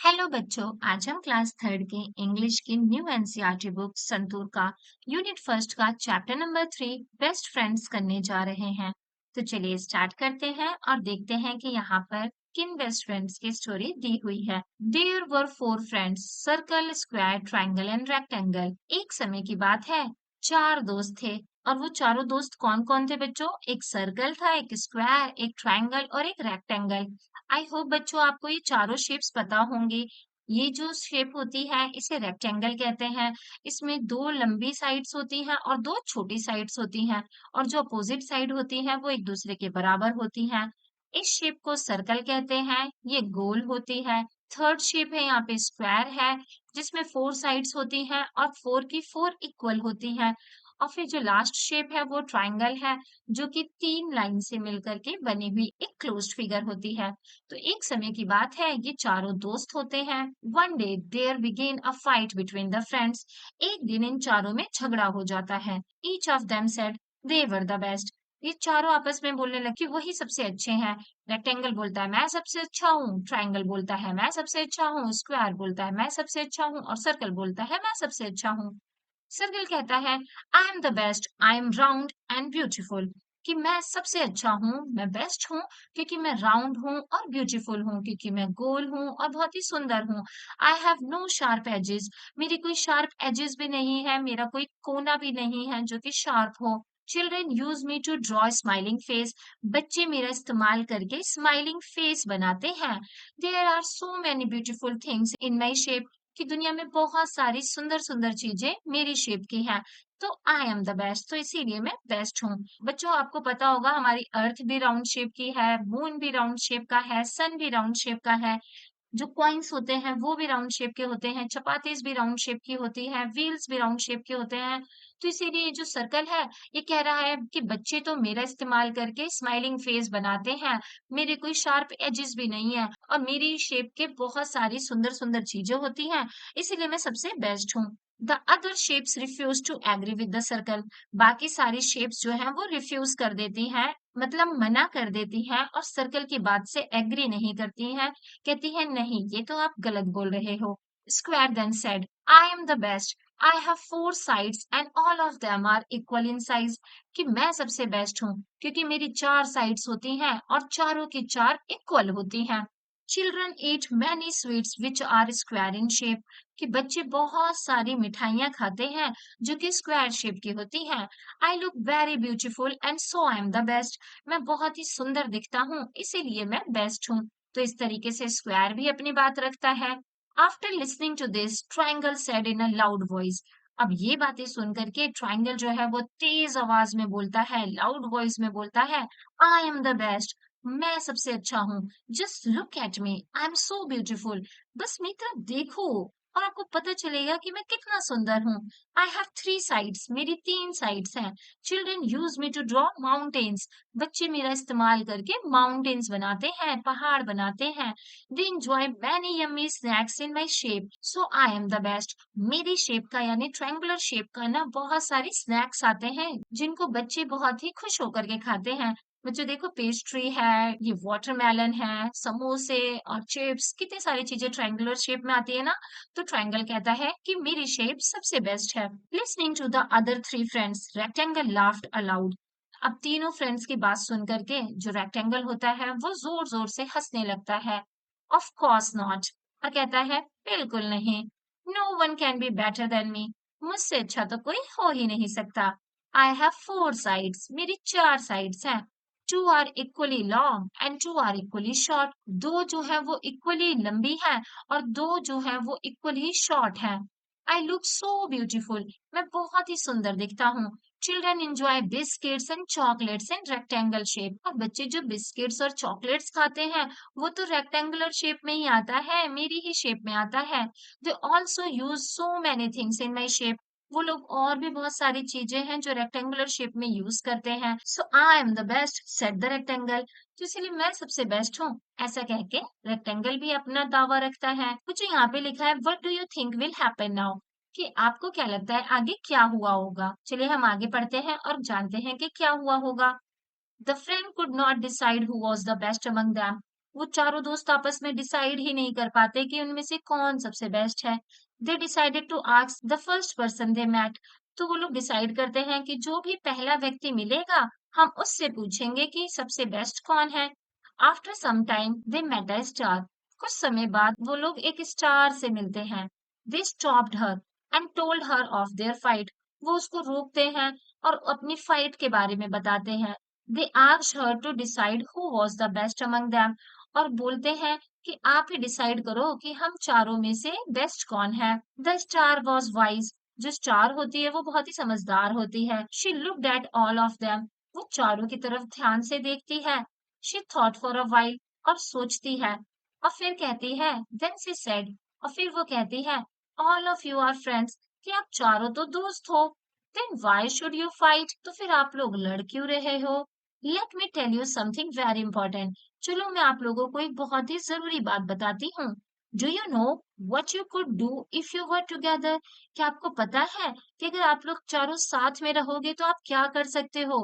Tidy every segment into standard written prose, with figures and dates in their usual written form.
Hello बच्चों। आज हम क्लास थर्ड के इंग्लिश की न्यू एनसीईआरटी बुक संतूर का यूनिट फर्स्ट का चैप्टर नंबर 3 बेस्ट फ्रेंड्स करने जा रहे हैं। तो चलिए स्टार्ट करते हैं और देखते हैं कि यहाँ पर किन बेस्ट फ्रेंड्स की स्टोरी दी हुई है। There were four friends, circle, square, triangle and rectangle. एक समय की बात है, चार दोस्त थे। और वो चारों दोस्त कौन कौन थे बच्चों? एक सर्कल था, एक स्क्वायर, एक ट्रायंगल और एक रेक्टेंगल। आई होप बच्चों आपको ये चारों शेप्स पता होंगे। ये जो शेप होती है इसे रेक्टेंगल कहते हैं। इसमें दो लंबी साइड्स होती हैं और दो छोटी साइड्स होती हैं, और जो अपोजिट साइड होती है वो एक दूसरे के बराबर होती हैं। इस शेप को सर्कल कहते हैं, ये गोल होती है। थर्ड शेप है यहाँ पे स्क्वायर है, जिसमें फोर साइड्स होती हैं और फोर की फोर इक्वल होती हैं। और फिर जो लास्ट शेप है वो ट्राइंगल है, जो कि तीन लाइन से मिलकर के बनी हुई एक क्लोज्ड फिगर होती है। तो एक समय की बात है, ये चारों दोस्त होते हैं। One day there began a fight between the friends. एक दिन इन चारों में झगड़ा हो जाता है। Each of them said they were the best. ये चारों आपस में बोलने लगे कि वही सबसे अच्छे हैं। रेक्टेंगल बोलता है मैं सबसे अच्छा हूँ, ट्राइंगल बोलता है मैं सबसे अच्छा हूँ, स्क्वायर बोलता है मैं सबसे अच्छा हूँ और सर्कल बोलता है मैं सबसे अच्छा हूँ। सर्कल कहता है आई am the best, I am round and beautiful. कि मैं सबसे अच्छा हूँ, मैं बेस्ट हूँ, क्योंकि मैं राउंड हूँ और ब्यूटीफुल हूँ, क्योंकि मैं गोल हूँ और बहुत ही सुंदर हूँ। I have no sharp edges. मेरी कोई शार्प एजेस भी नहीं है, मेरा कोई कोना भी नहीं है जो कि शार्प हो। Children use me to draw smiling face. बच्चे मेरा इस्तेमाल करके स्माइलिंग फेस बनाते हैं। There are so many beautiful things in my shape. कि दुनिया में बहुत सारी सुंदर सुंदर चीजें मेरी शेप की हैं। तो आई एम द बेस्ट, तो इसीलिए मैं बेस्ट हूँ। बच्चों आपको पता होगा हमारी अर्थ भी राउंड शेप की है, मून भी राउंड शेप का है, सन भी राउंड शेप का है। जो कॉइन्स होते हैं वो भी राउंड शेप के होते हैं, चपातीस भी राउंड शेप की होती है, व्हील्स भी राउंड शेप के होते हैं। तो इसीलिए जो सर्कल है, ये कह रहा है कि बच्चे तो मेरा इस्तेमाल करके स्माइलिंग फेस बनाते हैं। मेरे कोई शार्प एजेस भी नहीं है और मेरी शेप के बहुत सारी सुंदर सुंदर चीजें होती हैं, इसीलिए मैं सबसे बेस्ट हूँ। The other shapes refuse to agree with the circle. बाकी सारी शेप्स जो हैं वो रिफ्यूज कर देती हैं, मतलब मना कर देती हैं और सर्कल की बात से एग्री नहीं करती हैं। कहती है नहीं, ये तो आप गलत बोल रहे हो। Square then said I am the best, I have four sides and all of them are equal in size. कि मैं सबसे बेस्ट हूँ क्योंकि मेरी चार साइड्स होती हैं और चारों की चार इक्वल होती हैं। Children eat many sweets which are square in shape. कि बच्चे बहुत सारी मिठाइयाँ खाते हैं जो कि स्क्वायर शेप की होती हैं। I look very beautiful and so I am the best. मैं बहुत ही सुंदर दिखता हूँ, इसीलिए मैं बेस्ट हूँ। तो इस तरीके से स्क्वायर भी अपनी बात रखता है। After listening to this triangle said in a loud voice. अब ये बातें सुन करके ट्राइंगल जो है वो तेज आवाज में बोलता है, लाउड वॉइस में बोलता है, आई एम द बेस्ट, मैं सबसे अच्छा हूँ। Just look at me, I am so beautiful. बस मेरी तरफ देखो और आपको पता चलेगा कि मैं कितना सुंदर हूँ। आई हैव थ्री साइड्स, मेरी तीन साइड्स हैं। Children use me to draw mountains. बच्चे मेरा इस्तेमाल करके माउंटेन्स बनाते हैं, पहाड़ बनाते हैं। दे enjoy many yummy snacks in my shape, so I am the best। मेरी शेप का यानी ट्रायंगुलर शेप का ना बहुत सारे स्नैक्स आते हैं जिनको बच्चे बहुत ही खुश होकर के खाते हैं। बच्चों देखो, पेस्ट्री है, ये वाटरमेलन है, समोसे और चिप्स, कितनी सारी चीजें ट्रायंगुलर शेप में आती है ना। तो ट्रायंगल कहता है कि मेरी शेप सबसे बेस्ट है। Listening to the other three friends rectangle laughed aloud. अब तीनों फ्रेंड्स की बात सुन करके जो रेक्टेंगल होता है वो जोर जोर से हंसने लगता है। Of course not. और कहता है बिल्कुल नहीं। No one can be better than me. मुझसे अच्छा तो कोई हो ही नहीं सकता। आई हैव फोर साइड्स, मेरी चार साइड्स हैं। Two are equally long and two are equally short. दो जो है वो इक्वली लंबी है और दो जो है वो इक्वली शॉर्ट है। I look so beautiful. मैं बहुत ही सुंदर दिखता हूँ। Children enjoy biscuits and chocolates in rectangle shape. और बच्चे जो बिस्किट्स और चॉकलेट्स खाते हैं वो तो रेक्टेंगुलर शेप में ही आता है, मेरी ही शेप में आता है। They also use so many things in my shape. वो लोग और भी बहुत सारी चीजें हैं जो रेक्टेंगुलर शेप में यूज करते हैं। So I am the best said the rectangle. तो इसलिए मैं सबसे बेस्ट हूँ, ऐसा कह के रेक्टेंगल भी अपना दावा रखता है। कुछ यहाँ पे लिखा है what do you think will happen now. कि आपको क्या लगता है आगे क्या हुआ होगा। चलिए हम आगे पढ़ते हैं और जानते हैं कि क्या हुआ होगा। The friend could not decide who was the best among them। वो चारों दोस्त आपस में डिसाइड ही नहीं कर पाते कि उनमें से कौन सबसे बेस्ट है। They decided to ask the first person they met. तो वो लोग डिसाइड करते हैं कि जो भी पहला व्यक्ति मिलेगा, हम उससे पूछेंगे कि सबसे बेस्ट कौन है। After some time they met a star. कुछ समय बाद वो लोग एक स्टार से मिलते हैं। They stopped her and told her of their fight. वो उसको रोकते हैं और अपनी फाइट के बारे में बताते हैं। They asked her to decide who was the best among them. और बोलते हैं कि आप ही डिसाइड करो कि हम चारों में से बेस्ट कौन है। The star was wise. जो स्टार होती है वो बहुत ही समझदार होती है। She looked at all of them. वो चारों की तरफ ध्यान से देखती है। She thought for a while. और सोचती है और फिर कहती है। Then she said. और फिर वो कहती है, all of you are friends. कि आप चारों तो दोस्त हो। Then why should you fight. तो फिर आप लोग लड़ क्यों रहे हो। Let me tell you something very important. चलो मैं आप लोगों को एक बहुत ही जरूरी बात बताती हूँ। Do you know what you could do if you were together. क्या आपको पता है कि अगर आप लोग चारों साथ में रहोगे तो आप क्या कर सकते हो।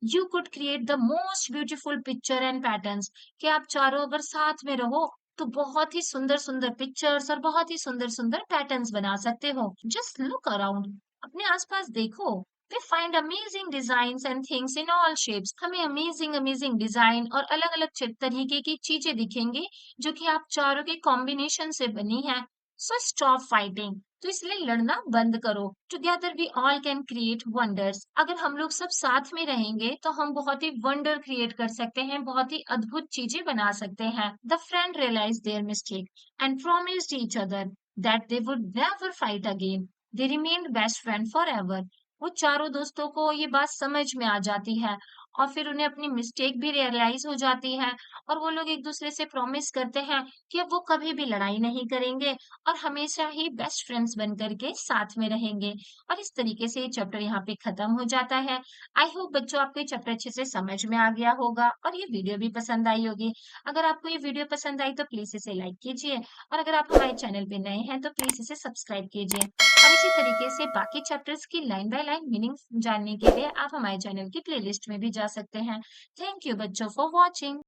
You could create the most beautiful picture and patterns. कि आप चारों अगर साथ में रहो तो बहुत ही सुंदर सुंदर पिक्चर्स और बहुत ही सुंदर सुंदर पैटर्न्स बना सकते हो। Just look around. अपने आसपास देखो। We find amazing design and things in all shapes. हमें अमेजिंग अमेजिंग डिजाइन और अलग अलग तरीके की चीजें दिखेंगी जो कि आप चारों के कॉम्बिनेशन से बनी है। So stop fighting. तो इसलिए लड़ना बंद करो। Together we all can create wonders. अगर हम लोग सब साथ में रहेंगे तो हम बहुत ही वंडर क्रिएट कर सकते हैं, बहुत ही अद्भुत चीजें बना सकते हैं। The friend realize their mistake and promised each other that they would never fight again. They remained best friend forever. वो चारों दोस्तों को ये बात समझ में आ जाती है और फिर उन्हें अपनी मिस्टेक भी रियलाइज हो जाती है और वो लोग एक दूसरे से प्रॉमिस करते हैं कि अब वो कभी भी लड़ाई नहीं करेंगे और हमेशा ही बेस्ट फ्रेंड्स बन करके साथ में रहेंगे। और इस तरीके से ये चैप्टर यहाँ पे खत्म हो जाता है। आई होप बच्चों आपको ये चैप्टर अच्छे से समझ में आ गया होगा और ये वीडियो भी पसंद आई होगी। अगर आपको ये वीडियो पसंद आई तो प्लीज इसे लाइक कीजिए और अगर आप हमारे चैनल पे नए हैं तो प्लीज इसे सब्सक्राइब कीजिए। और इसी तरीके से बाकी चैप्टर्स की लाइन बाय लाइन मीनिंग जानने के लिए आप हमारे चैनल की प्लेलिस्ट में भी जा सकते हैं। थैंक यू बच्चों फॉर वॉचिंग।